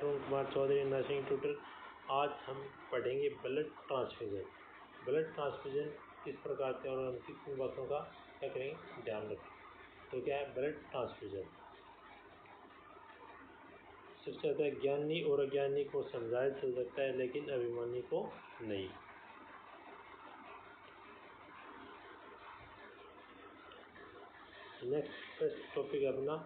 Arun Kumar Chaudhary, nursing tutor. आज हम पढ़ेंगे ब्लड ट्रांसफ्यूजन। ब्लड ट्रांसफ्यूजन किस प्रकार से और उनकी किन बातों का क्या करेंगे ध्यान रखें। तो क्या है ब्लड ट्रांसफ्यूजन? सबसे ज़्यादा ज्ञानी और अज्ञानी को समझाया जा सकता है, लेकिन अभिमानी को नहीं। नेक्स्ट टॉपिक अपना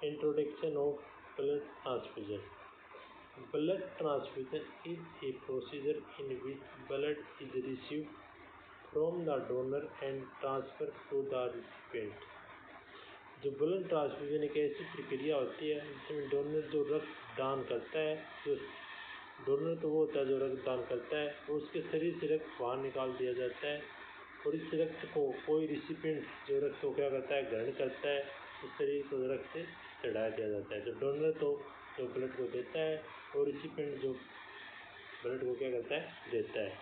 introduction of blood transfusion. Blood transfusion is a procedure in which blood is received from the donor and transfer to the recipient. जो ब्लड ट्रांसफ्यूजन एक ऐसी प्रक्रिया होती है जिसमें डोनर जो रक्त दान करता है, जो डोनर तो वो होता है जो रक्त दान करता है, और उसके शरीर से रक्त बाहर निकाल दिया जाता है और इस रक्त को कोई रिसिपिएंट जो रक्त को क्या करता है ग्रहण करता है, उस शरीर को रक्त से चढ़ा दिया जाता है। जो डोनर तो जो ब्लड को देता है और रिसिपिएंट जो ब्लड को क्या करता है देता है।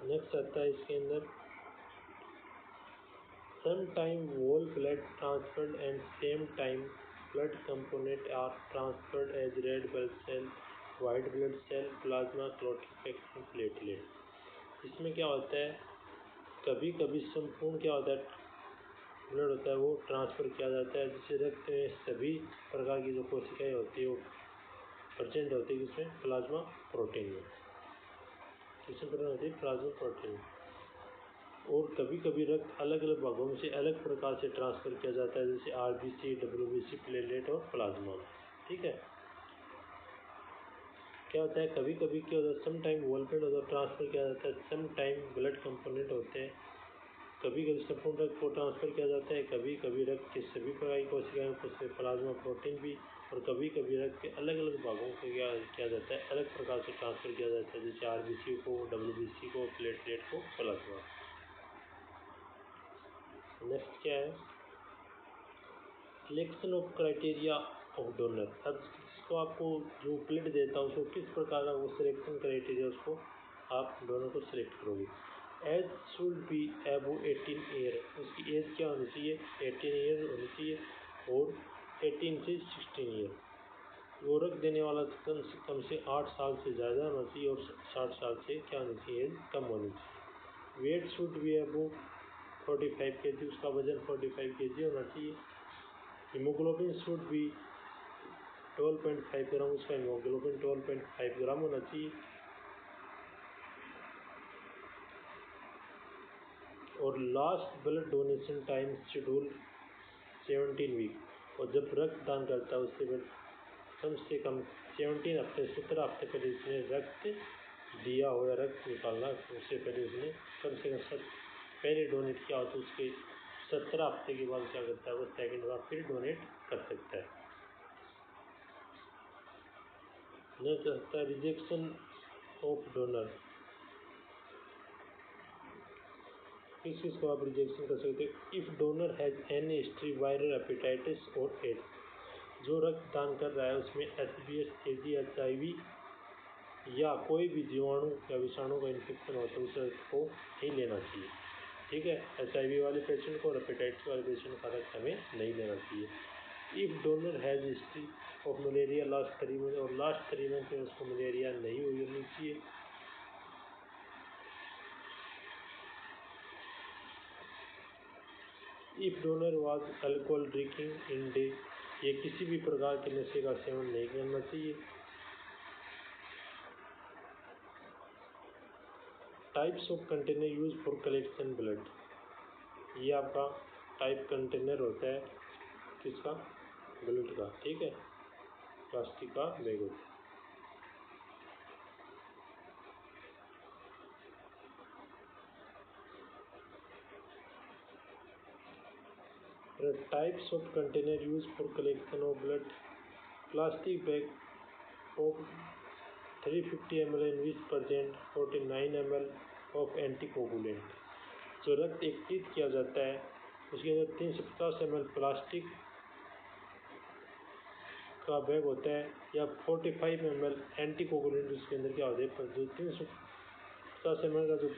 नेक्स्ट आता है इसके अंदर some time whole blood transferred and same time blood component are transferred as red blood cell, white blood cell, plasma, clotting factor, platelet. इसमें क्या होता है कभी कभी संपूर्ण क्या होता है ब्लड होता है वो ट्रांसफ़र किया जाता है, जिससे रक्त में सभी प्रकार की जो कोशिकाएं होती है वो प्रेजेंट होती है जिसमें प्लाज्मा प्रोटीन में, किसमें प्रेजेंट होती है प्लाज्मा प्रोटीन। और कभी कभी रक्त अलग अलग भागों में से अलग प्रकार से ट्रांसफ़र किया जाता है, जैसे आरबीसी, डब्ल्यूबीसी, प्लेटलेट और प्लाज्मा। ठीक है, क्या होता है कभी कभी क्या होता है सम टाइम होल ब्लड होता है ट्रांसफ़र किया जाता है, सम टाइम ब्लड कंपोनेंट होते हैं, कभी कभी संपूर्ण रक्त को ट्रांसफ़र किया जाता है, कभी कभी रक्त के सभी प्रकार की कोशिकाएं उसमें प्लाज्मा प्रोटीन भी, और कभी कभी रक्त के अलग अलग भागों को क्या किया जाता है अलग प्रकार से ट्रांसफ़र किया जाता है, जैसे आरबीसी को, डब्ल्यूबीसी को, प्लेटलेट को, प्लाज्मा। नेक्स्ट क्या है selection of criteria of donor. अब इसको आपको जो ब्लड देता है उसको किस प्रकार का वो सिलेक्शन क्राइटेरिया उसको आप डोनर को सिलेक्ट करोगे। एज शुड बी एबो 18 ईयर, उसकी एज क्या होनी चाहिए 18 ईयर होनी चाहिए, और 18 से 16 ईयर। वो रक्त देने वाला कम से 8 साल से ज़्यादा होना चाहिए और 60 साल से क्या होनी चाहिए एज कम होनी चाहिए। वेट शुड बी एबो 45 kg, उसका वजन 45 kg होना चाहिए। हीमोग्लोबिन शुड बी 12.5 ग्राम, उसका हीमोग्लोबिन 12.5 ग्राम होना चाहिए। और last blood donation time schedule 17 week, और जब रक्त दान करता है उससे कम से कम 17 हफ्ते 17 हफ्ते पहले इसने रक्त दिया हो या रक्त निकालना, उससे पहले उसने कम से कम पहले डोनेट किया हो तो उसके 17 हफ्ते के बाद क्या करता है वो सेकेंड बार फिर डोनेट कर सकता है। नेक्स्ट आता है रिजेक्शन ऑफ डोनर। किस चीज़ को आप रिजेक्शन कर सकते हो। If donor has any history viral hepatitis और एड्स, जो रक्त दान कर रहा है उसमें HBS, AG, HIV या कोई भी जीवाणु या विषाणु का इन्फेक्शन हो तो उस रक्त को नहीं लेना चाहिए। ठीक है, HIV वाले पेशेंट को और हेपेटाइटिस वाले पेशेंट का रक्त हमें नहीं लेना चाहिए। If donor has history of malaria last 3 month, और लास्ट 3 मंथ में उसको मलेरिया नहीं हुई होनी चाहिए। If donor was alcohol drinking in day, ये किसी भी प्रकार के नशे का सेवन नहीं करना चाहिए। Types of container use for collection blood, ये आपका टाइप कंटेनर होता है किसका ब्लड का। ठीक है, प्लास्टिक का बैग होता है। Types of container use for collection of blood, plastic bag of 350 ml in which present 49 ml of anticoagulant। जो रक्त एकत्रित किया जाता है उसके अंदर 350 ml प्लास्टिक का बैग होता है, या 45 ml एंटीकोगुलेंट उसके अंदर क्या होता है। जो 350 ml का जो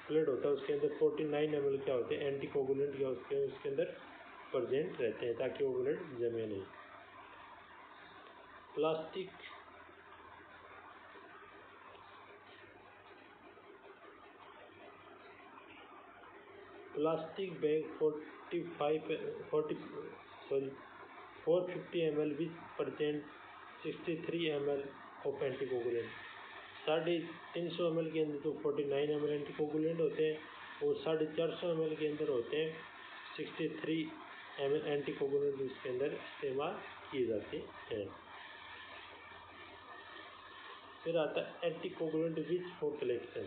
ब्लड होता है उसके अंदर 49 ml क्या होते हैं एंटीकोगुलेंट क्या उसके अंदर प्रेजेंट रहते हैं ताकि वो ब्लड जमे नहीं। Plastic bag 450 ml which percent 63 ml of anticoagulant. 350 ml के अंदर तो 49 ml एंटीकोगुलेंट होते हैं और 450 ml के अंदर होते हैं 63 ml एंटीकोगुलेंट उसके अंदर इस्तेमाल किए जाते हैं। फिर आता है anticoagulant which for collection.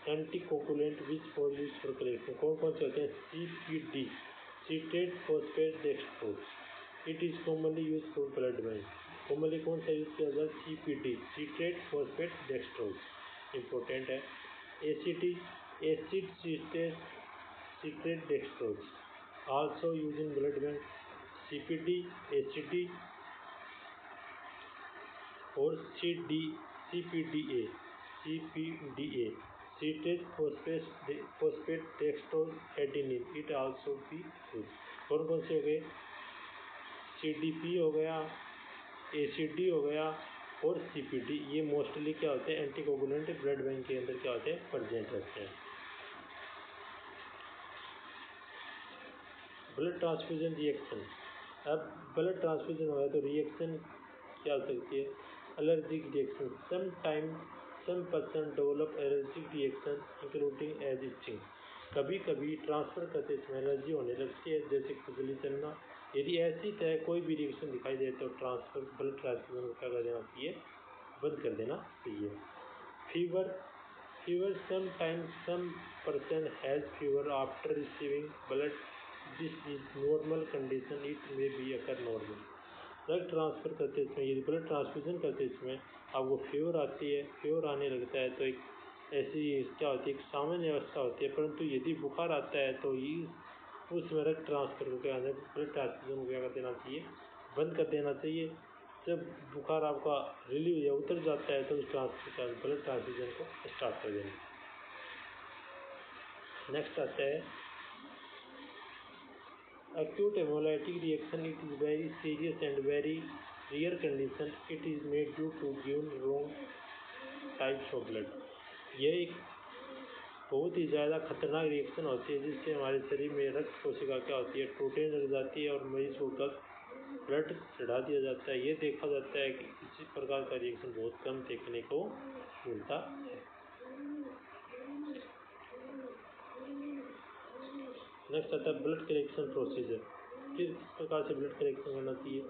Anticoagulant which for use for collection कौन कौन से होते हैं? CPD citrate phosphate dextrose it is commonly use for blood bank. Commonly कौन सा यूज किया जाता है? CPD citrate phosphate dextrose important है। ACT acid citrate dextrose also use in blood bank. CPD ACD और CPDA citrate phosphate dextrose adenine it also be use. कौन कौन से हो गए? CDP हो गया, ACD हो गया और CPD। ये मोस्टली क्या होते हैं? एंटीकोगुलेंट ब्लड बैंक के अंदर क्या होते हैं? प्रेजेंट रहते हैं। Blood transfusion reaction. अब ब्लड ट्रांसफ्यूजन हो गया तो रिएक्शन क्या हो सकती है? Allergic reaction. Some person develop allergic reaction including as itching. कभी कभी ट्रांसफ़र करते समय एलर्जी होने लगती है जैसे खुजली चलना। यदि ऐसी तरह कोई भी रिएक्शन दिखाई दे तो ब्लड ट्रांसफ्यूजन को क्या कर देना चाहिए? बंद कर देना चाहिए। Fever sometimes some person has fever after receiving blood. This is normal condition it may be occur normal. Blood transfer करते समय यदि ब्लड ट्रांसफ्यूजन करते समय आपको फीवर आती है, फीवर आने लगता है तो एक ऐसी क्या होती है? एक सामान्य अवस्था होती है। परंतु यदि बुखार आता है तो उसमें रक्त ट्रांसफ़र को क्या ब्लड ट्रांसफ्यूजन को क्या कर देना चाहिए? बंद कर देना चाहिए। जब बुखार आपका रिलीव या उतर जाता है तो उस ब्लड ट्रांसफ्यूजन को स्टार्ट कर देना। नेक्स्ट आता है acute hemolytic reaction. It is very serious and very rare condition. It is made due to given wrong types of blood. यह एक बहुत ही ज़्यादा खतरनाक रिएक्शन होती है जिससे हमारे शरीर में रक्त कोशिका क्या होती है? टूटने लग जाती है और मरीज को ब्लड चढ़ा दिया जाता है। ये देखा जाता है कि इसी प्रकार का रिएक्शन बहुत कम देखने को मिलता है। नेक्स्ट आता है ब्लड कलेक्शन प्रोसीजर। किस प्रकार से ब्लड कलेक्शन करना चाहिए?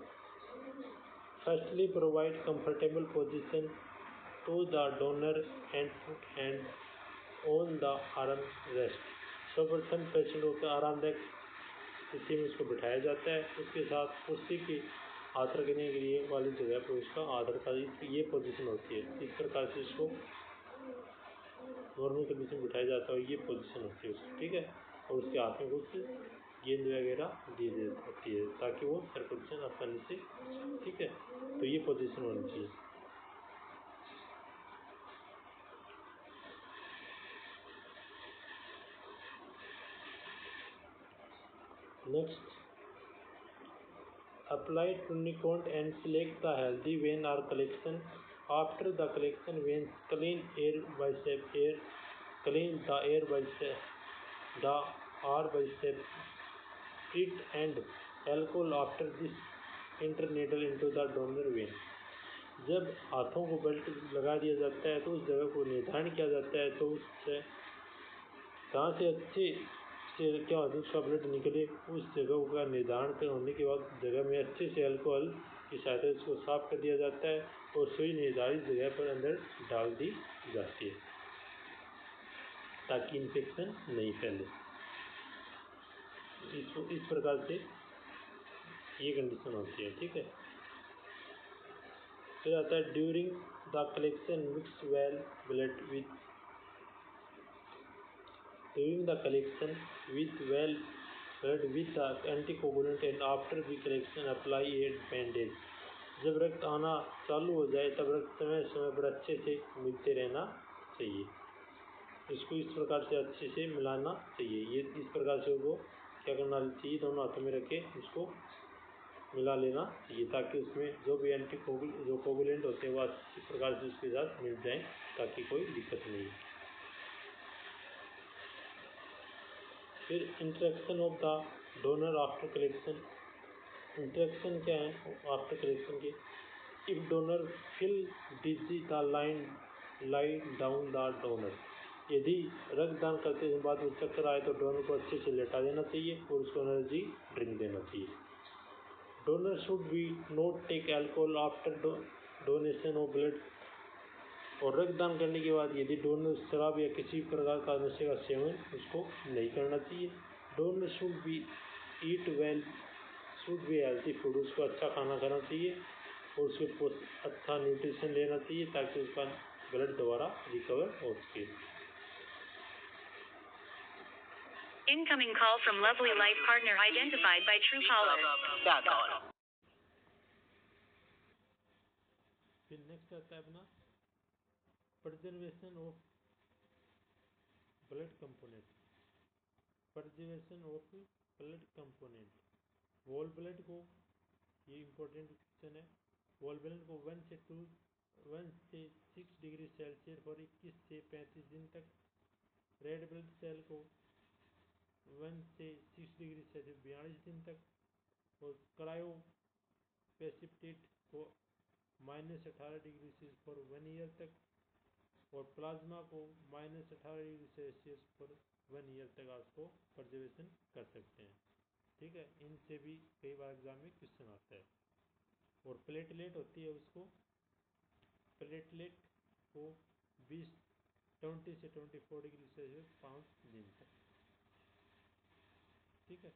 Firstly provide comfortable position to the donor and put hand on the arm rest. सर्वप्रथम पेशेंट को आरामदायक स्थिति में उसको बिठाया जाता है। उसके साथ उसी की हाथ रखने के लिए वाली जगह पर उसका आदर का ये पोजीशन होती है। इस प्रकार से इसको नॉर्मल कंडीशन में बिठाया जाता है और ये पोजीशन होती है उसकी, ठीक है। और उसके हाथ में कुछ गेंद वगैरह दी जाती है ताकि वो सर्कुलेशन आसानी से, ठीक है। तो ये पोजीशन होनी चाहिए। Next, apply tourniquet and select the healthy vein or collection. After the collection veins, clean the air by sprit and alcohol after this interneedle into the donor vein. जब हाथों को बेल्ट लगा दिया जाता है तो उस जगह को निर्धारण किया जाता है तो उससे जहाँ से अच्छे से क्या होता है उसका ब्लड निकले, उस जगह का निर्धारण होने के बाद जगह में अच्छे से अल्कोहल की सहायता से उसको साफ कर दिया जाता है और सुई निर्धारित जगह पर अंदर डाल दी जाती है ताकि इन्फेक्शन नहीं फैले। इस प्रकार से ये कंडीशन होती है, ठीक है। फिर आता है during the collection mix well blood with during the collection with well blood with the anticoagulant and after the collection apply a bandage. जब रक्त आना चालू हो जाए तब रक्त समय समय पर अच्छे से मिलते रहना चाहिए। इसको इस प्रकार से अच्छे से मिलाना चाहिए। ये इस प्रकार से वो क्या करना चाहिए, दोनों हाथों में रखे उसको मिला लेना चाहिए, ताकि उसमें जो भी जो कोगुलेंट होते हैं वो अच्छी प्रकार से उसके साथ मिल जाएं, ताकि कोई दिक्कत नहीं। फिर interaction of the donor after collection. Interaction क्या है आफ्टर कलेक्शन के? If donor feel dizzy the lie down the donor. यदि रक्तदान करते समय बाद में चक्कर आए तो डोनर को अच्छे से लेटा देना चाहिए और उसको एनर्जी ड्रिंक देना चाहिए। Donor should be not take alcohol after donation of blood. और रक्तदान करने के बाद यदि डोनर शराब या किसी प्रकार का नशे का सेवन उसको नहीं करना चाहिए। Donor should B eat well, should be healthy food, उसको अच्छा खाना खाना चाहिए और उसको अच्छा न्यूट्रिशन लेना चाहिए, ताकि उसका ब्लड दोबारा रिकवर हो सके। Incoming call from Lovely Life Partner identified by Truecaller. फिर नेक्स्ट आता है अपना preservation of blood component. Preservation of blood component, wall blood को, ये इम्पोर्टेंट क्वेश्चन है, वॉल ब्लड को 1 से 6 डिग्री सेल्सियस और 21 से 35 दिन तक। रेड ब्लड सेल को 1 से 6 डिग्री सेल्सियस 42 दिन तक। और क्रायो प्रेसिपिटेट को -18 डिग्री सेल्सियस फॉर 1 ईयर तक। और प्लाज्मा को -18 डिग्री सेल्सियस फॉर 1 ईयर तक आप उसको प्रिजर्वेशन कर सकते हैं। ठीक है, इनसे भी कई बार एग्जाम में क्वेश्चन आता है। और प्लेटलेट होती है, उसको प्लेटलेट को 20 से 24 डिग्री सेल्सियस 5 दिन तक। ठीक है,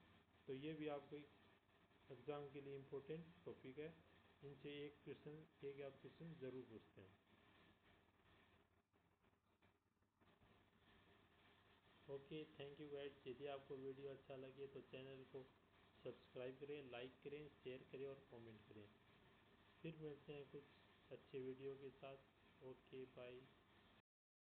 तो ये भी आपको एग्जाम के लिए इम्पोर्टेंट टॉपिक है, इनसे एक आप क्वेश्चन जरूर पूछते हैं। Okay, thank you guys. यदि आपको वीडियो अच्छा लगे तो चैनल को सब्सक्राइब करें, लाइक करें, शेयर करें और कमेंट करें। फिर मिलते हैं कुछ अच्छे वीडियो के साथ। Okay, bye.